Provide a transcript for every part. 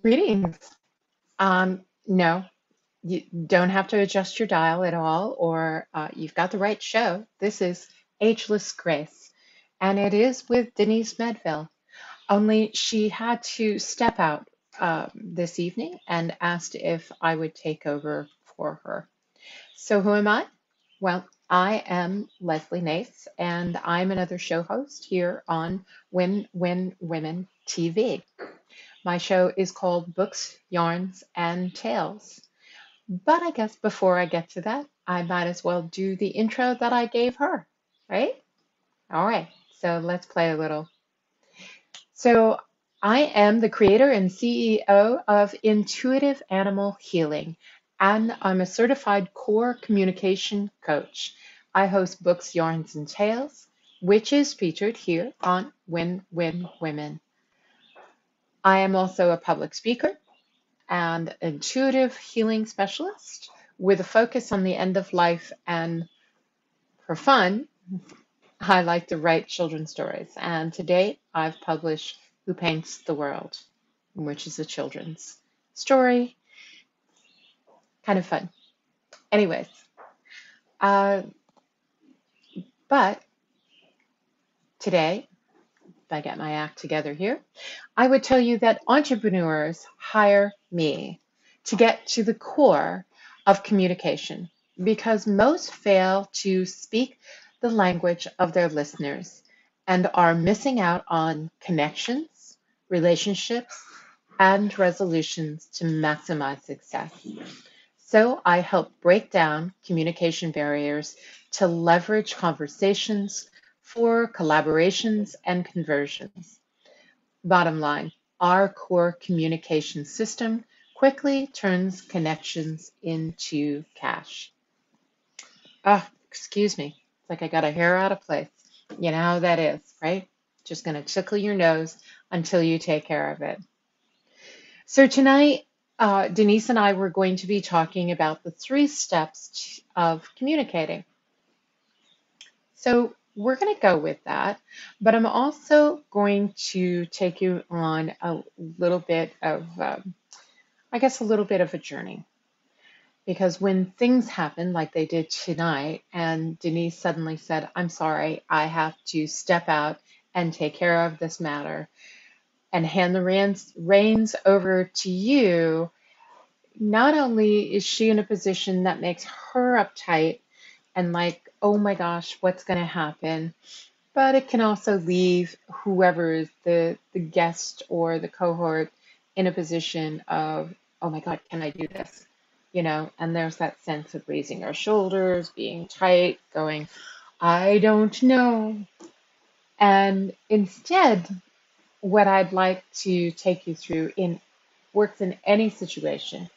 Greetings. No, you don't have to adjust your dial at all, or you've got the right show. This is Ageless Grace, and it is with Denise Medville. Only she had to step out this evening and asked if I would take over for her. So, who am I? Well, I am Lesley Nase, and I'm another show host here on Win Women TV. My show is called Books, Yarns, and Tales. But I guess before I get to that, I might as well do the intro that I gave her, right? All right, so let's play a little. So, I am the creator and CEO of Intuitive Animal Healing, and I'm a certified core communication coach. I host Books, Yarns, and Tales, which is featured here on Win Win Women. I am also a public speaker and intuitive healing specialist with a focus on the end of life. And for fun, I like to write children's stories. And to date, I've published Who Paints the World, which is a children's story. Kind of fun. Anyways, uh, but today, if I get my act together here, I would tell you that entrepreneurs hire me to get to the core of communication because most fail to speak the language of their listeners and are missing out on connections, relationships, and resolutions to maximize success. So I help break down communication barriers to leverage conversations for collaborations and conversions. Bottom line, our core communication system quickly turns connections into cash. Ah, excuse me. It's like I got a hair out of place. You know how that is, right? Just going to tickle your nose until you take care of it. So tonight, Denise and I were going to be talking about the three steps of communicating. So we're going to go with that, but I'm also going to take you on a little bit of, I guess, a little bit of a journey. Because when things happen like they did tonight, and Denise suddenly said, I'm sorry, I have to step out and take care of this matter and hand the reins over to you, not only is she in a position that makes her uptight and like, oh my gosh, what's going to happen? But it can also leave whoever is the guest or the cohort in a position of, oh my God, can I do this? And there's that sense of raising our shoulders, being tight, going, I don't know. And instead, what I'd like to take you through in works in any situation,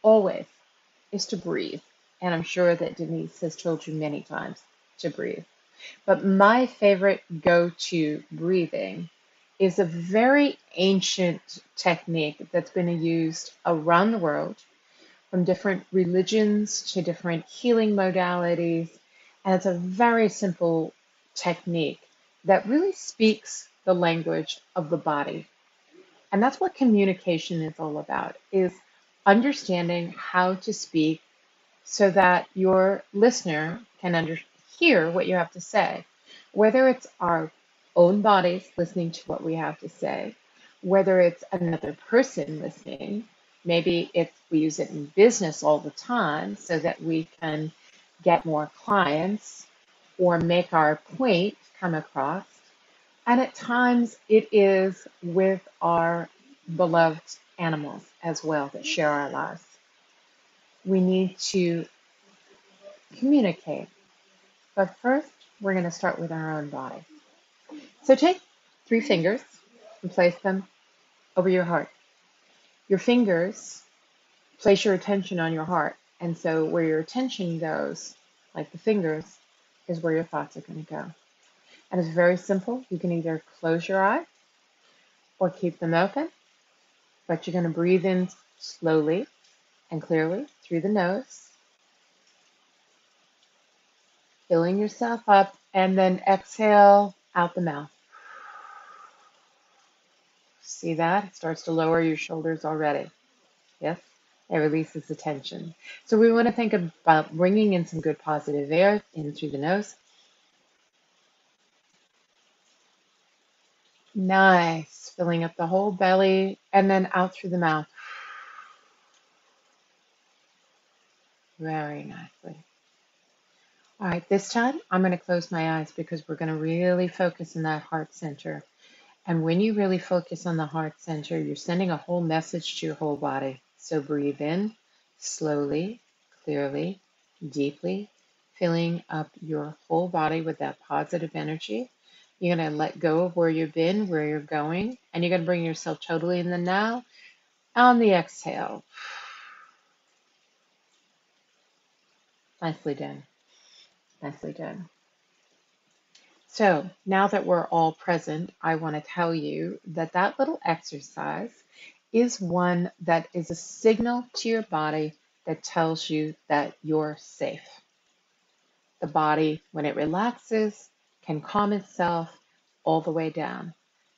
always, is to breathe. And I'm sure that Denise has told you many times to breathe. But my favorite go-to breathing is a very ancient technique that's been used around the world from different religions to different healing modalities. And it's a very simple technique that really speaks the language of the body. And that's what communication is all about, is understanding how to speak so that your listener can hear what you have to say, whether it's our own bodies listening to what we have to say, whether it's another person listening. Maybe it's we use it in business all the time so that we can get more clients or make our point come across. And at times it is with our beloved animals as well that share our lives. We need to communicate. But first, we're going to start with our own body. So take 3 fingers and place them over your heart. Your fingers place your attention on your heart. And so where your attention goes, like the fingers, is where your thoughts are going to go. And it's very simple. You can either close your eyes or keep them open, but you're going to breathe in slowly and clearly through the nose, filling yourself up, and then exhale out the mouth. See that? It starts to lower your shoulders already. Yes? It releases the tension. So we want to think about bringing in some good positive air in through the nose. Nice. Filling up the whole belly and then out through the mouth. Very nicely. All right, this time I'm going to close my eyes because we're going to really focus on that heart center. And when you really focus on the heart center, you're sending a whole message to your whole body. So breathe in slowly, clearly, deeply, filling up your whole body with that positive energy. You're going to let go of where you've been, where you're going, and you're going to bring yourself totally in the now. On the exhale. Nicely done. Nicely done. So now that we're all present, I want to tell you that that little exercise is one that is a signal to your body that tells you that you're safe. The body, when it relaxes, can calm itself all the way down.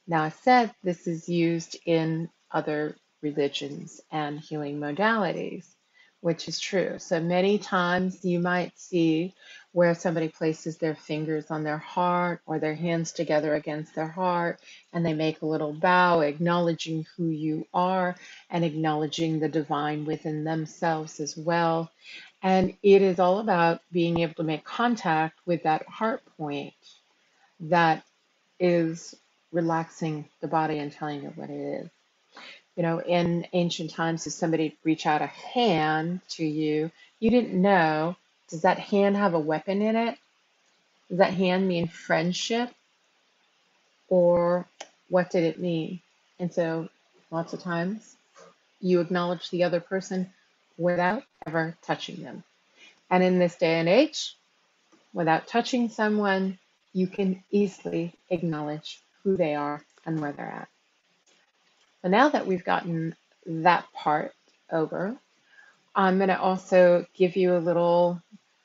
Now, I said this is used in other religions and healing modalities, which is true. So many times you might see where somebody places their fingers on their heart or their hands together against their heart, and they make a little bow, acknowledging who you are and acknowledging the divine within themselves as well. And it is all about being able to make contact with that heart point that is relaxing the body and telling you what it is. You know, in ancient times, if somebody reached out a hand to you, you didn't know, does that hand have a weapon in it? Does that hand mean friendship? Or what did it mean? And so lots of times you acknowledge the other person without ever touching them. And in this day and age, without touching someone, you can easily acknowledge who they are and where they're at. So now that we've gotten that part over, I'm going to also give you a little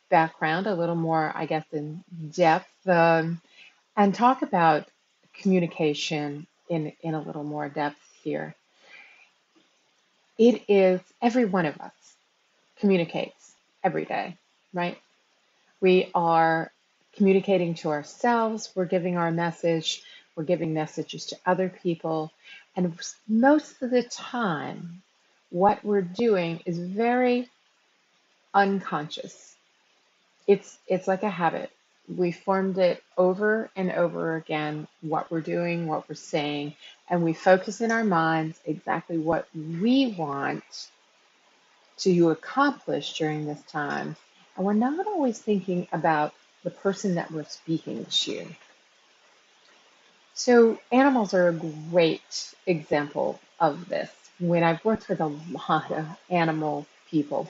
background, a little more, I guess, in depth, and talk about communication in a little more depth here. It is every one of us communicates every day, right? We are communicating to ourselves, we're giving our message, we're giving messages to other people, and most of the time, what we're doing is very unconscious. It's like a habit. We formed it over and over again, what we're doing, what we're saying, and we focus in our minds exactly what we want to accomplish during this time. And we're not always thinking about the person that we're speaking to. So animals are a great example of this. When I've worked with a lot of animal people,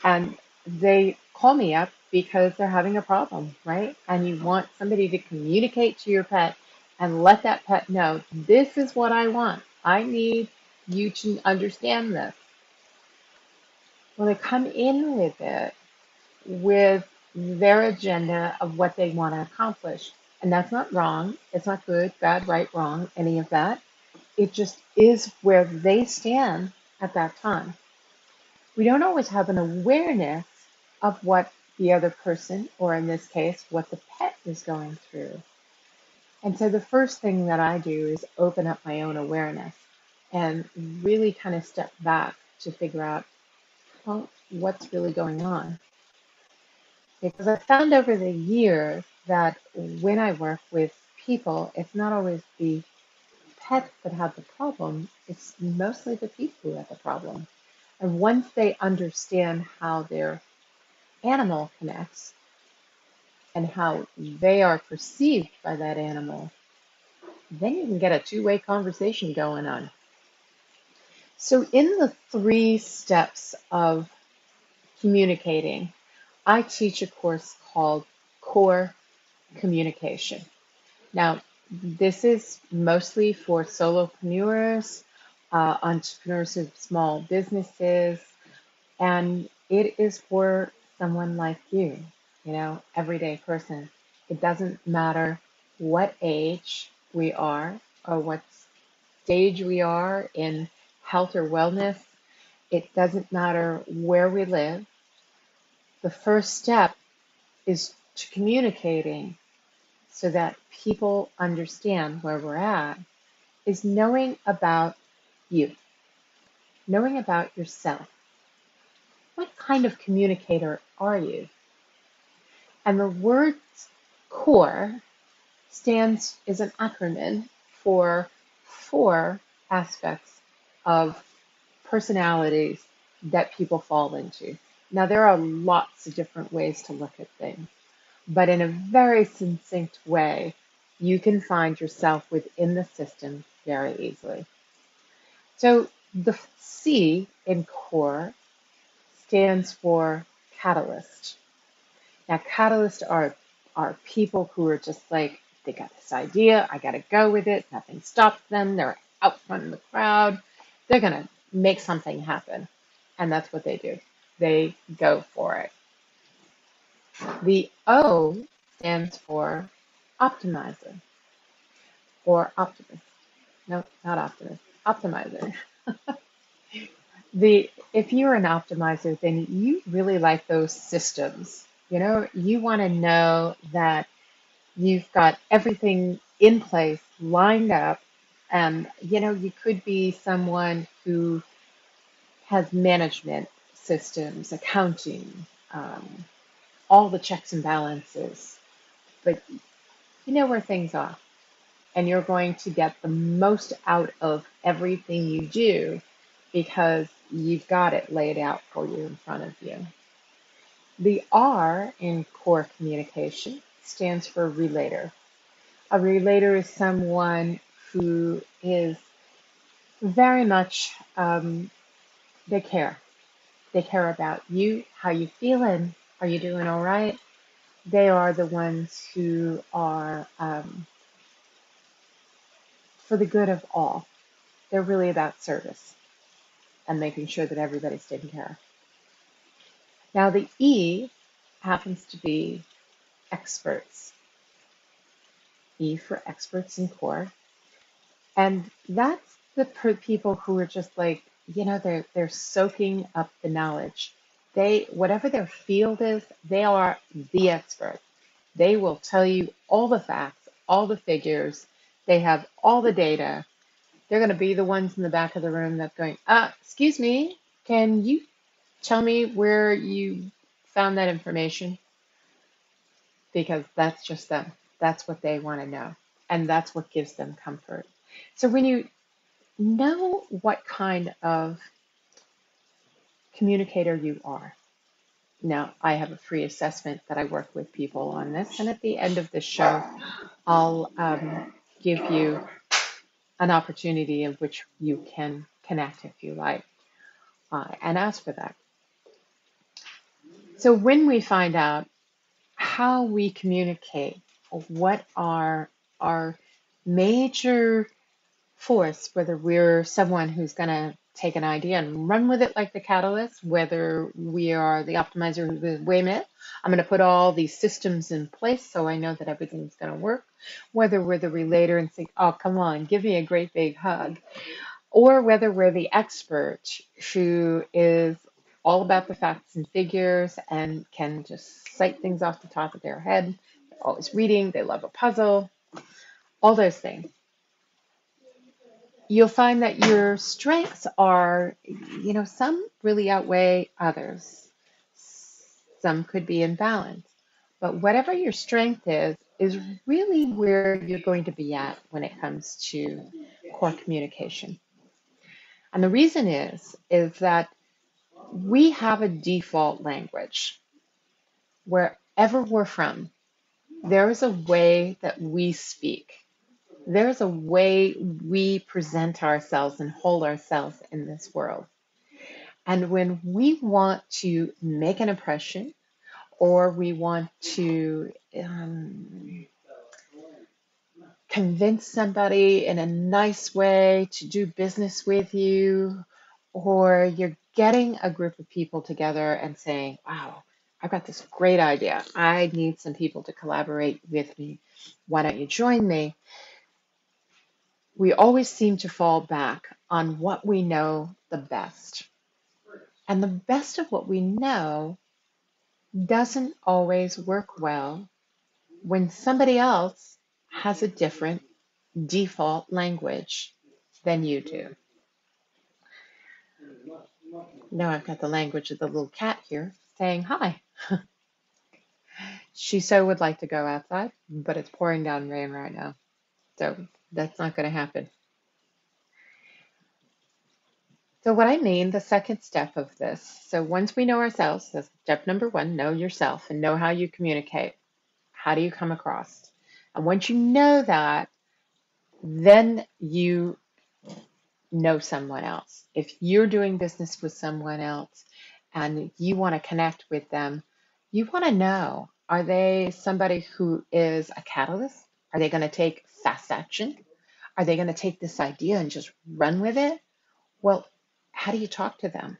and they call me up because they're having a problem, right? And you want somebody to communicate to your pet and let that pet know, this is what I want. I need you to understand this. Well, they come in with it with their agenda of what they want to accomplish. And that's not wrong. It's not good, bad, right, wrong, any of that. It just is where they stand at that time. We don't always have an awareness of what the other person, or in this case, what the pet is going through. And so the first thing that I do is open up my own awareness and really kind of step back to figure out, well, what's really going on. Because I found over the years that when I work with people, it's not always the pets that have the problem, it's mostly the people who have the problem. And once they understand how their animal connects and how they are perceived by that animal, then you can get a two-way conversation going on. So in the 3 steps of communicating, I teach a course called Core Communication. Now, this is mostly for solopreneurs, entrepreneurs of small businesses, and it is for someone like you know, everyday person. It doesn't matter what age we are or what stage we are in health or wellness, it doesn't matter where we live. The first step is to communicating so that people understand where we're at, is knowing about you, knowing about yourself. What kind of communicator are you? And the word core is an acronym for four aspects of personalities that people fall into. Now, there are lots of different ways to look at things, but in a very succinct way, you can find yourself within the system very easily. So the C in core stands for catalyst. Now, catalysts are people who are just like, they got this idea, I got to go with it, nothing stops them, they're out front in the crowd, they're going to make something happen. And that's what they do. They go for it. The O stands for optimizer or optimist. No, not optimist, optimizer. If you're an optimizer, then you really like those systems. You know, you want to know that you've got everything in place, lined up. You know, you could be someone who has management systems, accounting, all the checks and balances, but you know where things are, and you're going to get the most out of everything you do because you've got it laid out for you in front of you. The R in core communication stands for relator. A relator is someone who is very much, they care. They care about you, how you feeling, are you doing all right? They are the ones who are for the good of all. They're really about service and making sure that everybody's taken care of. Now, the E happens to be experts. E for experts in core. And that's the people who are just like, you know, they're soaking up the knowledge. Whatever their field is, they are the expert. They will tell you all the facts, all the figures. They have all the data. They're going to be the ones in the back of the room that's going, excuse me, can you tell me where you found that information? Because that's just them. That's what they want to know. And that's what gives them comfort. So when you know what kind of communicator you are, now I have a free assessment that I work with people on this. And at the end of the show, I'll give you an opportunity in which you can connect if you like and ask for that. So when we find out how we communicate, what are our major force, whether we're someone who's going to take an idea and run with it like the catalyst, whether we are the optimizer who goes, wait a minute, I'm going to put all these systems in place so I know that everything's going to work, whether we're the relator and say, oh, come on, give me a great big hug, or whether we're the expert who is all about the facts and figures and can just cite things off the top of their head. They're always reading, they love a puzzle, all those things. You'll find that your strengths are, you know, some really outweigh others. Some could be in balance. But whatever your strength is really where you're going to be at when it comes to core communication. And the reason is that we have a default language. Wherever we're from, there is a way that we speak. There's a way we present ourselves and hold ourselves in this world. And when we want to make an impression or we want to convince somebody in a nice way to do business with you, or you're getting a group of people together and saying, wow, I've got this great idea. I need some people to collaborate with me. Why don't you join me? We always seem to fall back on what we know the best. And the best of what we know doesn't always work well when somebody else has a different default language than you do. Now I've got the language of the little cat here saying hi. She so would like to go outside, but it's pouring down rain right now. So that's not going to happen. So what I mean, the second step of this, so once we know ourselves, that's step number one, know yourself and know how you communicate. How do you come across? And once you know that, then you know someone else. If you're doing business with someone else and you want to connect with them, you want to know, are they somebody who is a catalyst? Are they going to take fast action? Are they going to take this idea and just run with it? Well, how do you talk to them?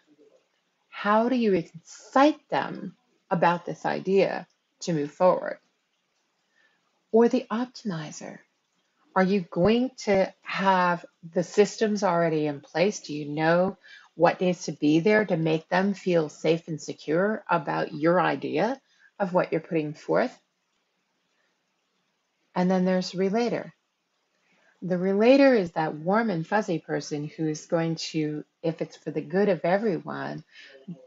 How do you excite them about this idea to move forward? Or the optimizer. Are you going to have the systems already in place? Do you know what needs to be there to make them feel safe and secure about your idea of what you're putting forth? And then there's Relator. The Relator is that warm and fuzzy person who's going to, if it's for the good of everyone,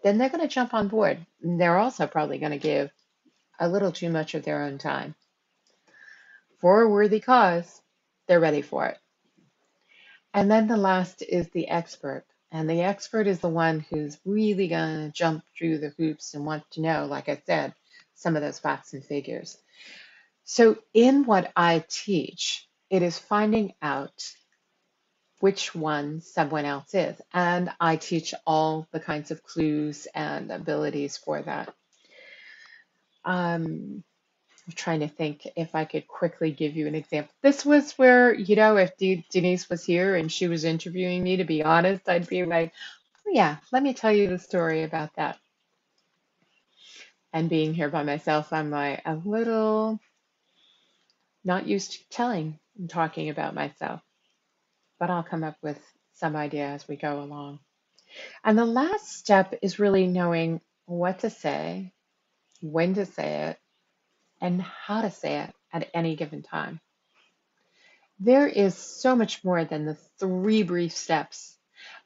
then they're going to jump on board. They're also probably going to give a little too much of their own time. For a worthy cause, they're ready for it. And then the last is the expert. And the expert is the one who's really going to jump through the hoops and want to know, like I said, some of those facts and figures. So in what I teach, it is finding out which one someone else is. And I teach all the kinds of clues and abilities for that. I'm trying to think if I could quickly give you an example. This was where, if Denise was here and she was interviewing me, to be honest, I'd be like, oh, yeah, let me tell you the story about that. And being here by myself, I'm like a little not used to telling and talking about myself, but I'll come up with some idea as we go along. And the last step is really knowing what to say, when to say it, and how to say it at any given time. There is so much more than the three brief steps.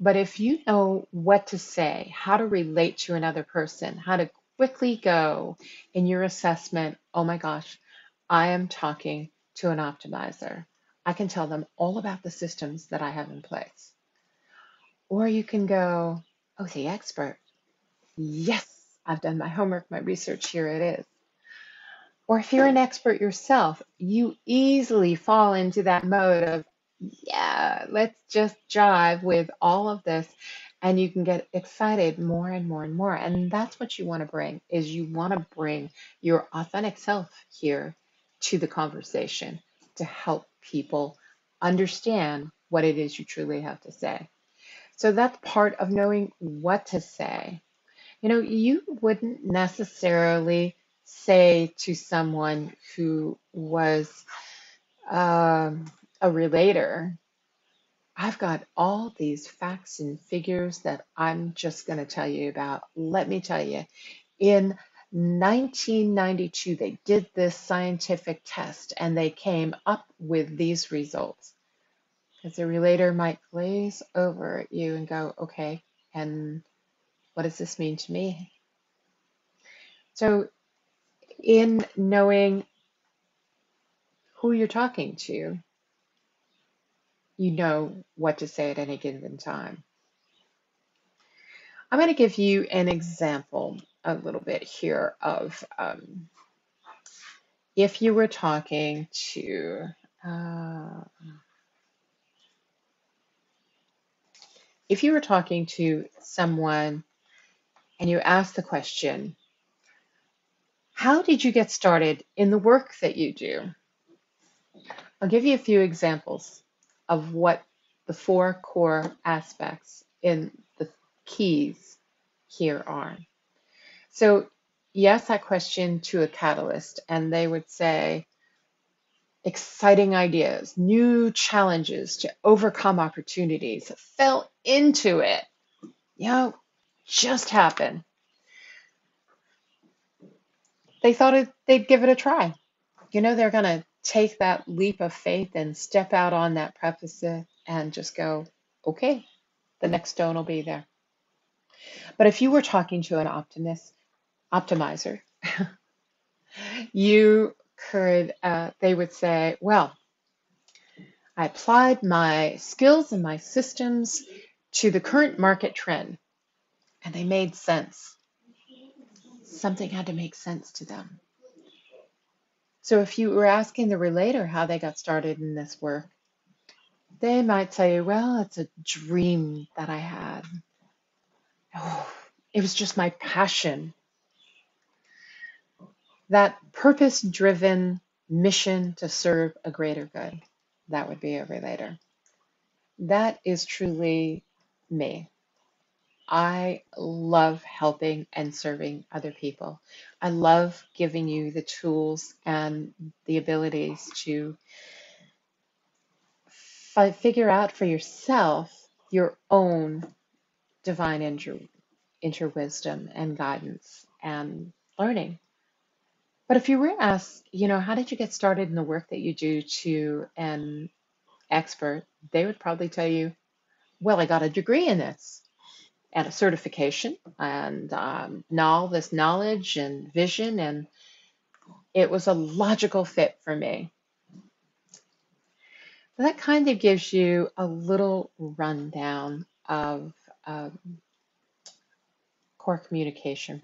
But if you know what to say, how to relate to another person, how to quickly go in your assessment, oh my gosh, I am talking to an optimizer. I can tell them all about the systems that I have in place. Or you can go, oh, the expert. Yes, I've done my homework, my research, here it is. Or if you're an expert yourself, you easily fall into that mode of, yeah, let's just jive with all of this. And you can get excited more and more and more. And that's what you want to bring, is you want to bring your authentic self here to the conversation to help people understand what it is you truly have to say. So that's part of knowing what to say. You wouldn't necessarily say to someone who was a relator, I've got all these facts and figures that I'm just going to tell you about. Let me tell you, in 1992, they did this scientific test and they came up with these results. Because the relator might glaze over at you and go, okay, and what does this mean to me? So, in knowing who you're talking to, you know what to say at any given time. I'm going to give you an example a little bit here of if you were talking to uh, someone and you ask the question, how did you get started in the work that you do? I'll give you a few examples of what the four core aspects in the keys here are. So you ask that question to a catalyst, and they would say, exciting ideas, new challenges to overcome opportunities, fell into it. You know, just happened. They thought they'd give it a try. They're going to take that leap of faith and step out on that precipice and just go, okay, the next stone will be there. But if you were talking to an optimizer, they would say, well, I applied my skills and my systems to the current market trend, and they made sense. Something had to make sense to them. So if you were asking the relator how they got started in this work, they might tell you, well, it's a dream that I had. Oh, it was just my passion. That purpose-driven mission to serve a greater good. That would be a relator. That is truly me. I love helping and serving other people. I love giving you the tools and the abilities to figure out for yourself your own divine inner wisdom and guidance and learning. But if you were asked, how did you get started in the work that you do to an expert, they would probably tell you, well, I got a degree in this and a certification and all this knowledge and vision, and it was a logical fit for me. That kind of gives you a little rundown of core communication.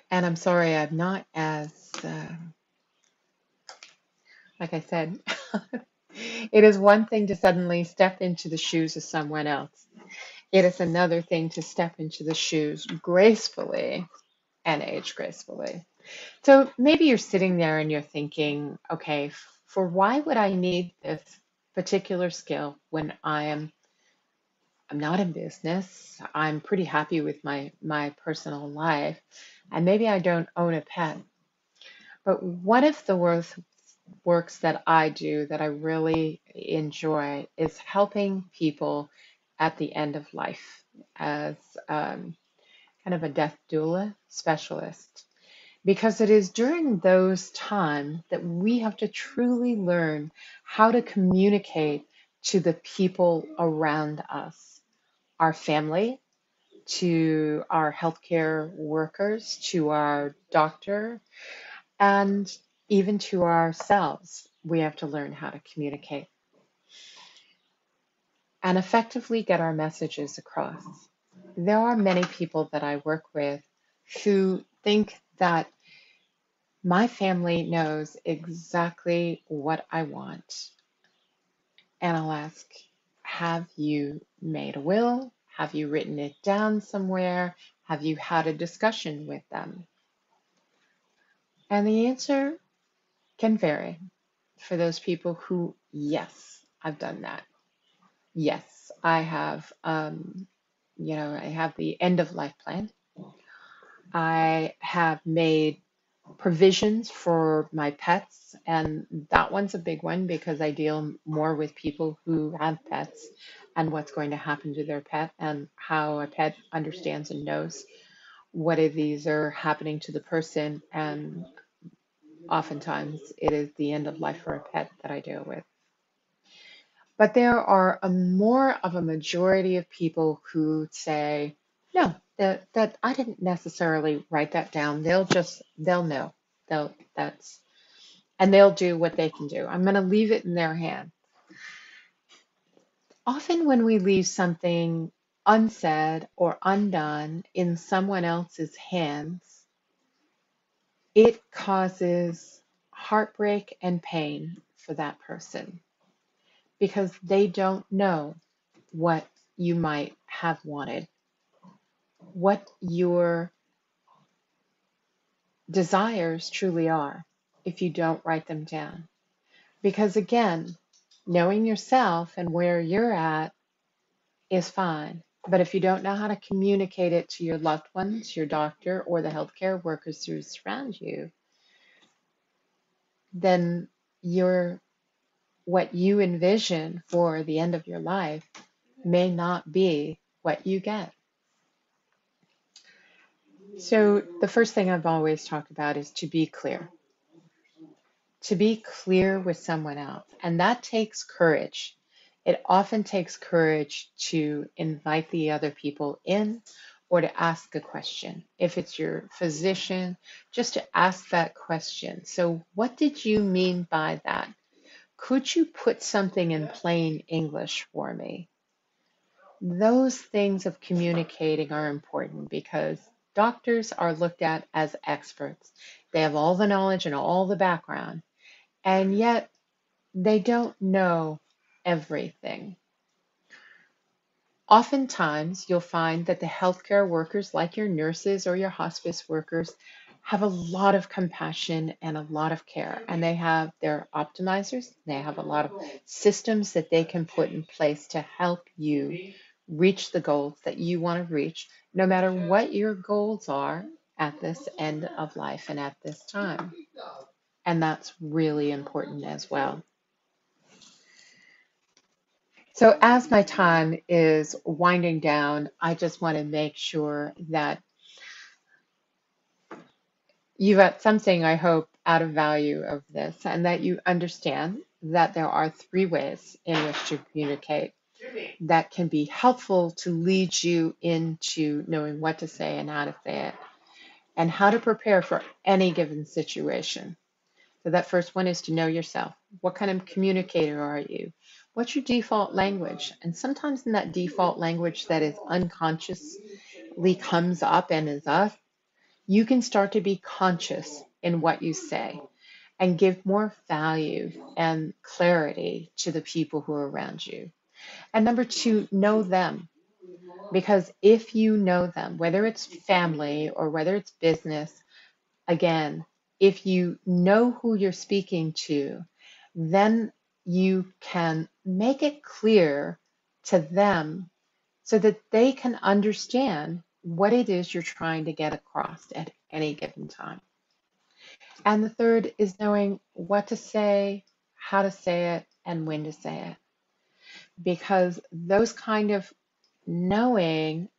And I'm sorry, I'm not as, like I said, it is one thing to suddenly step into the shoes of someone else. It is another thing to step into the shoes gracefully and age gracefully. So maybe you're sitting there and you're thinking, okay, for why would I need this particular skill when I'm not in business. I'm pretty happy with my personal life, and maybe I don't own a pet. But one of the works that I do that I really enjoy is helping people at the end of life as kind of a death doula specialist. Because it is during those times that we have to truly learn how to communicate to the people around us, our family, to our healthcare workers, to our doctor, and even to ourselves. We have to learn how to communicate and effectively get our messages across. There are many people that I work with who think that my family knows exactly what I want. And I'll ask, have you made a will? Have you written it down somewhere? Have you had a discussion with them? And the answer can vary for those people who, yes, I've done that. Yes, I have, I have the end of life plan. I have made provisions for my pets, and that one's a big one because I deal more with people who have pets and what's going to happen to their pet and how a pet understands and knows what of these are happening to the person. And oftentimes it is the end of life for a pet that I deal with. But there are a more of a majority of people who say, no, that I didn't necessarily write that down. They'll know. That's and they'll do what they can do. I'm going to leave it in their hand. Often when we leave something unsaid or undone in someone else's hands, it causes heartbreak and pain for that person because they don't know what you might have wanted, what your desires truly are if you don't write them down. Because again, knowing yourself and where you're at is fine. But if you don't know how to communicate it to your loved ones, your doctor, or the healthcare workers who surround you, then your what you envision for the end of your life may not be what you get. So the first thing I've always talked about is to be clear with someone else. And that takes courage. It often takes courage to invite the other people in or to ask a question. If it's your physician, just to ask that question. So, what did you mean by that? Could you put something in plain English for me? Those things of communicating are important because doctors are looked at as experts. They have all the knowledge and all the background, and yet they don't know everything. Oftentimes, you'll find that the healthcare workers, like your nurses or your hospice workers, have a lot of compassion and a lot of care, and they have their optimizers. They have a lot of systems that they can put in place to help you reach the goals that you want to reach, no matter what your goals are at this end of life and at this time. And that's really important as well. So, as my time is winding down, I just want to make sure that you got something, I hope, out of value of this, and that you understand that there are three ways in which to communicate that can be helpful to lead you into knowing what to say and how to say it, and how to prepare for any given situation. So that first one is to know yourself. What kind of communicator are you? What's your default language? And sometimes in that default language that is unconsciously comes up and is us, you can start to be conscious in what you say and give more value and clarity to the people who are around you. And number two, know them. Because if you know them, whether it's family or whether it's business, again, if you know who you're speaking to, then you can make it clear to them so that they can understand what it is you're trying to get across at any given time. And the third is knowing what to say, how to say it, and when to say it. Because those kind of knowing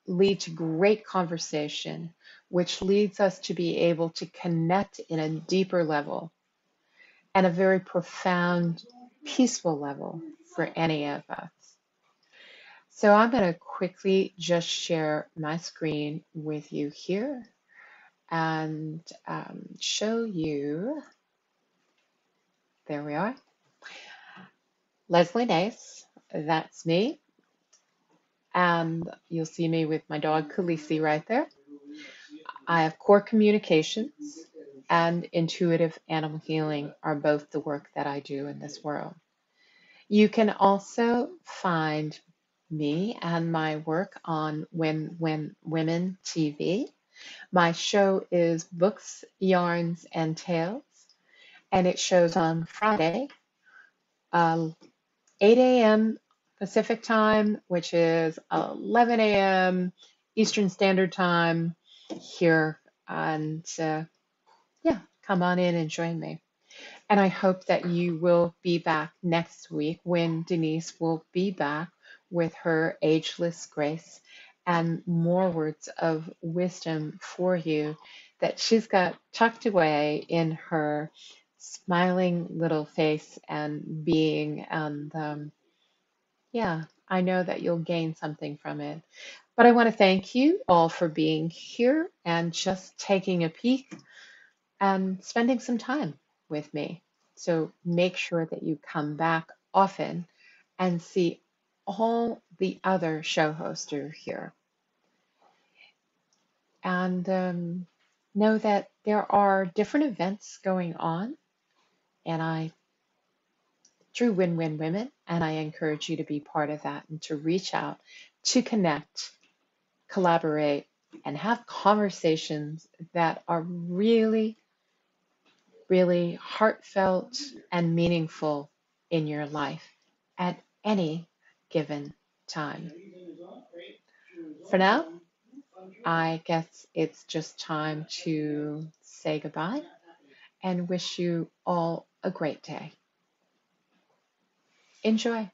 lead to great conversation, which leads us to be able to connect in a deeper level and a very profound, peaceful level for any of us. So I'm going to quickly just share my screen with you here and show you. There we are. Lesley Nase, that's me. And you'll see me with my dog Khaleesi right there. I have core communications and intuitive animal healing are both the work that I do in this world. You can also find me and my work on When Women TV. My show is Books, Yarns, and Tales, and it shows on Friday, uh, 8 a.m. Pacific time, which is 11 a.m. Eastern Standard Time here. And yeah, come on in and join me. And I hope that you will be back next week when Denise will be back with her ageless grace and more words of wisdom for you that she's got tucked away in her smiling little face and being. And yeah, I know that you'll gain something from it. But I want to thank you all for being here and just taking a peek and spending some time with me. So make sure that you come back often and see all the other show hosts who are here. And know that there are different events going on, and I through Win-Win Women, and I encourage you to be part of that and to reach out, to connect, collaborate, and have conversations that are really, really heartfelt and meaningful in your life at any given time. For now, I guess it's just time to say goodbye and wish you all a great day. Enjoy.